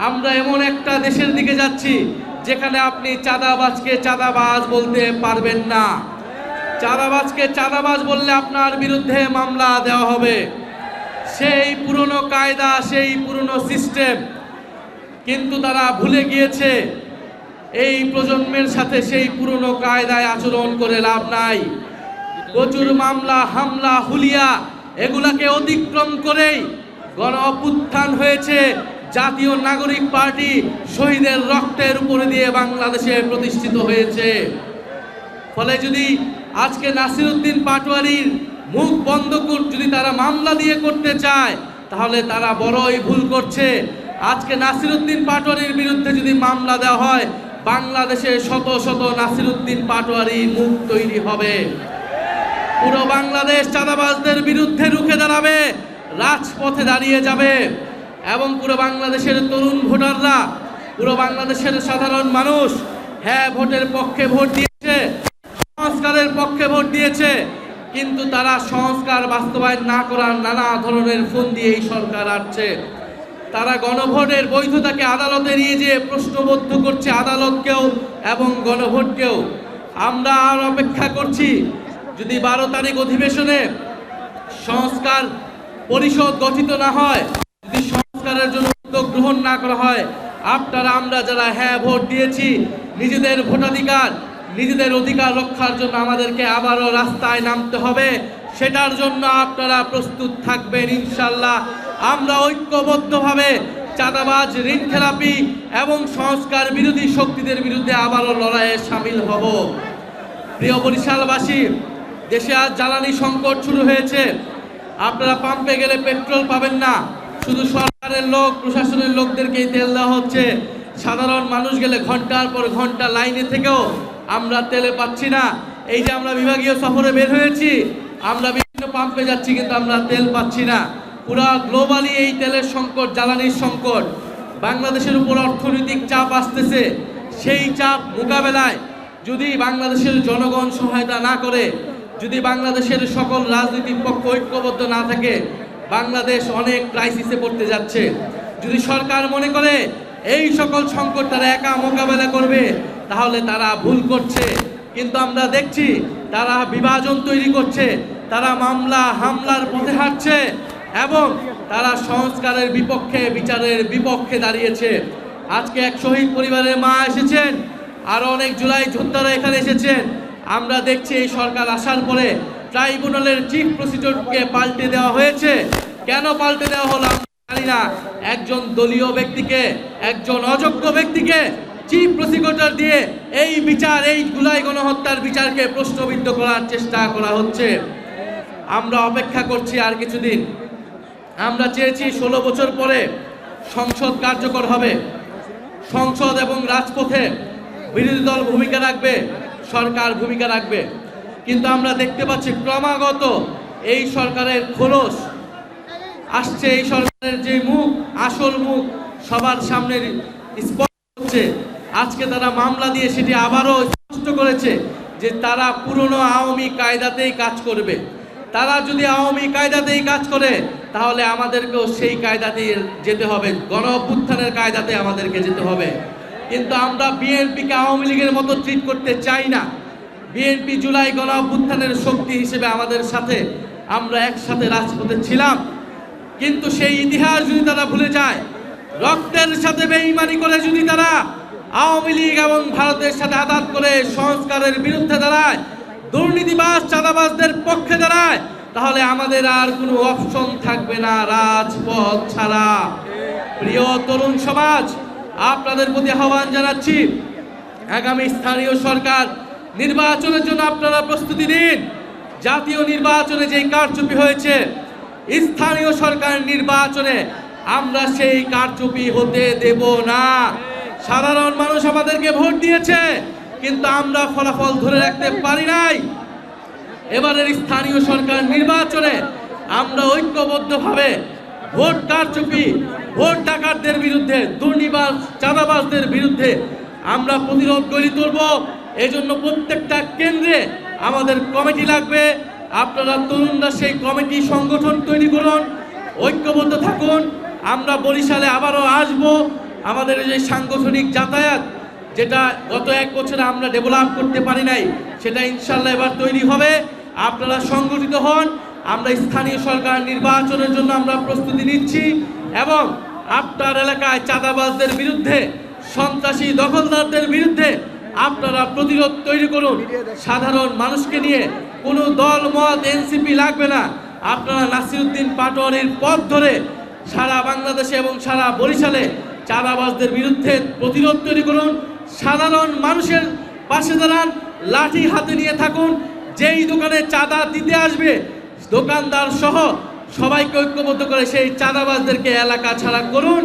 আমরা এমন একটা দেশের দিকে যাচ্ছি যেখানে আপনি চাঁদাবাজকে চাঁদাবাজ বলতে পারবেন না। চাঁদাবাজকে চাঁদাবাজ বললে আপনার বিরুদ্ধে মামলা দেওয়া হবে। সেই পুরনো কায়দা, সেই পুরনো সিস্টেম কিন্তু তারা ভুলে গিয়েছে। এই প্রজন্মের সাথে সেই পুরনো কায়দায় আচরণ করে লাভ নাই। প্রচুর মামলা, হামলা, হুলিয়া এগুলাকে অতিক্রম করেই গণ অভ্যুত্থান হয়েছে। জাতীয় নাগরিক পার্টি শহীদের রক্তের উপরে দিয়ে বাংলাদেশে প্রতিষ্ঠিত হয়েছে। ফলে যদি আজকে নাসিরউদ্দিন পাটোয়ারির মুখ বন্ধ যদি তারা মামলা দিয়ে করতে চায় তাহলে তারা বড়ই ভুল করছে। আজকে নাসিরউদ্দিন পাটোয়ারির বিরুদ্ধে যদি মামলা দেওয়া হয়, বাংলাদেশে শত শত নাসিরউদ্দিন পাটোয়ারি মুখ তৈরি হবে। পুরো বাংলাদেশ চাঁদাবাজদের বিরুদ্ধে রুখে দাঁড়াবে, রাজপথে দাঁড়িয়ে যাবে এবং পুরো বাংলাদেশের তরুণ ভোটাররা, পুরো বাংলাদেশের সাধারণ মানুষ হ্যাঁ ভোটের পক্ষে ভোট দিয়েছে, সংস্কারের পক্ষে ভোট দিয়েছে, কিন্তু তারা সংস্কার বাস্তবায়ন না করার নানা ধরনের ফোন দিয়ে এই সরকার আসছে। তারা গণভোটের বৈধতাকে আদালতে নিয়ে যেয়ে প্রশ্নবদ্ধ করছে আদালতকেও এবং গণভোটকেও। আমরা আর অপেক্ষা করছি, যদি 12 তারিখ অধিবেশনে সংস্কার পরিষদ গঠিত না হয়, যদি সংস্কারের জন্য উদ্যোগ গ্রহণ না করা হয়, আপনারা আমরা যারা হ্যাঁ ভোট দিয়েছি, নিজেদের ভোটাধিকার, নিজেদের অধিকার রক্ষার জন্য আমাদেরকে আবারও রাস্তায় নামতে হবে। সেটার জন্য আপনারা প্রস্তুত থাকবেন ইনশাল্লাহ। আমরা ঐক্যবদ্ধভাবে চাঁদাবাজ, ঋণ খেলাপি এবং সংস্কার বিরোধী শক্তিদের বিরুদ্ধে আবারও লড়াইয়ে সামিল হব। প্রিয় বরিশালবাসী, দেশে আজ জ্বালানি সংকট শুরু হয়েছে। আপনারা পাম্পে গেলে পেট্রোল পাবেন না, শুধু সরকারের লোক, প্রশাসনের লোকদেরকেই তেল দেওয়া হচ্ছে। সাধারণ মানুষ গেলে ঘন্টার পর ঘন্টা লাইনে থেকেও আমরা তেলে পাচ্ছি না। এই যে আমরা বিভাগীয় সফরে বের হয়েছি, আমরা বিভিন্ন পাম্পে যাচ্ছি, কিন্তু আমরা তেল পাচ্ছি না। পুরা গ্লোবালি এই তেলের সংকট, জ্বালানির সংকট, বাংলাদেশের উপর অর্থনৈতিক চাপ আসতেছে। সেই চাপ মোকাবেলায় যদি বাংলাদেশের জনগণ সহায়তা না করে, যদি বাংলাদেশের সকল রাজনৈতিক পক্ষ ঐক্যবদ্ধ না থাকে, বাংলাদেশ অনেক ক্রাইসিসে পড়তে যাচ্ছে। যদি সরকার মনে করে এই সকল সংকট তারা একা মোকাবেলা করবে, তাহলে তারা ভুল করছে। কিন্তু আমরা দেখছি তারা বিভাজন তৈরি করছে, তারা মামলা হামলার পথে হাঁটছে এবং তারা সংস্কারের বিপক্ষে, বিচারের বিপক্ষে দাঁড়িয়েছে। আজকে এক শহীদ পরিবারের মা এসেছেন, আরো অনেক জুলাই যোদ্ধারা এখানে এসেছেন। আমরা দেখছি এই সরকার আসার পরে ট্রাইব্যুনালের চিফ প্রসিকিউটরকে পাল্টে দেওয়া হয়েছে। কেন পাল্টে দেওয়া হলো জানি না। একজন দলীয় ব্যক্তিকে, একজন অযোগ্য ব্যক্তিকে চিফ প্রসিকিউটর দিয়ে এই বিচার, এই জুলাই গণহত্যার বিচারকে প্রশ্নবিদ্ধ করার চেষ্টা করা হচ্ছে। আমরা অপেক্ষা করছি আর কিছুদিন। আমরা চেয়েছি 16 বছর পরে সংসদ কার্যকর হবে। সংসদ এবং রাজপথে বিরোধী দল ভূমিকা রাখবে, সরকার ভূমিকা রাখবে। কিন্তু আমরা দেখতে পাচ্ছি ক্রমাগত এই সরকারের খোলস আসছে। এই সরকারের যে মুখ, আসল মুখ সবার সামনে স্পষ্ট হচ্ছে। আজকে তারা মামলা দিয়ে সেটি আবারও স্পষ্ট করেছে যে তারা পুরনো আওয়ামী কায়দাতেই কাজ করবে। তারা যদি আওয়ামী কায়দাতেই কাজ করে, তাহলে আমাদেরকেও সেই কায়দাতেই যেতে হবে, গণ অভ্যুত্থানের কায়দাতে আমাদেরকে যেতে হবে। কিন্তু আমরা বিএনপিকে আওয়ামী লীগের মতো ট্রিট করতে চাই না। বিএনপি জুলাই গণ অভ্যুত্থানের শক্তি হিসেবে আমাদের সাথে, আমরা একসাথে রাজপথে ছিলাম। কিন্তু সেই ইতিহাস যদি তারা ভুলে যায়, রক্তের সাথে বেঈমানি করে যদি তারা আওয়ামী লীগ এবং ভারতের সাথে আঘাত করে সংস্কারের বিরুদ্ধে দাঁড়ায়, দুর্নীতিবাজ চাঁদাবাজদের পক্ষে দাঁড়ায়, তাহলে আমাদের আর কোনো অপশন থাকবে না রাজপথ ছাড়া। প্রিয় তরুণ সমাজ, আপনাদের প্রতি আহ্বান জানাচ্ছি, আগামী স্থানীয় সরকার নির্বাচনের জন্য আপনারা প্রস্তুতি নিন। জাতীয় নির্বাচনে যে কারচুপি হয়েছে, স্থানীয় সরকার নির্বাচনে আমরা সেই কারচুপি হতে দেব না। সাধারণ মানুষ আমাদেরকে ভোট দিয়েছে, কিন্তু আমরা ফলাফল ধরে রাখতে পারি নাই। এবারের স্থানীয় সরকার নির্বাচনে আমরা ঐক্যবদ্ধভাবে ভোট কারচুপি, ভোট ডাকাতদের বিরুদ্ধে, দুর্নীতিবাজ চাঁদাবাজদের বিরুদ্ধে আমরা প্রতিরোধ গড়ে তুলব। এজন্য প্রত্যেকটা কেন্দ্রে আমাদের কমিটি লাগবে। আপনারা তরুণরা সেই কমিটি সংগঠন তৈরি করুন, ঐক্যবদ্ধ থাকুন। আমরা বরিশালে আবারও আসব, আমাদের যে সাংগঠনিক যাতায়াত, যেটা গত 1 বছরে আমরা ডেভেলপ করতে পারি নাই, সেটা ইনশাল্লাহ এবার তৈরি হবে। আপনারা সংগঠিত হন। আমরা স্থানীয় সরকার নির্বাচনের জন্য আমরা প্রস্তুতি নিচ্ছি এবং আপনার এলাকায় চাঁদাবাজদের বিরুদ্ধে, সন্ত্রাসী দখলদারদের বিরুদ্ধে আপনারা প্রতিরোধ তৈরি করুন। সাধারণ মানুষকে নিয়ে কোনো দল মত এনসিপি লাগবে না। আপনারা নাসিরউদ্দিন পাটোয়ারির পথ ধরে সারা বাংলাদেশে এবং সারা বরিশালে চাঁদাবাজদের বিরুদ্ধে প্রতিরোধ তৈরি করুন। সাধারণ মানুষের পাশে দাঁড়ান, লাঠি হাতে নিয়ে থাকুন। যেই দোকানে চাঁদা দিতে আসবে, দোকানদার সহ সবাইকে ঐক্যবদ্ধ করে সেই চাঁদাবাজদেরকে এলাকা ছাড়া করুন।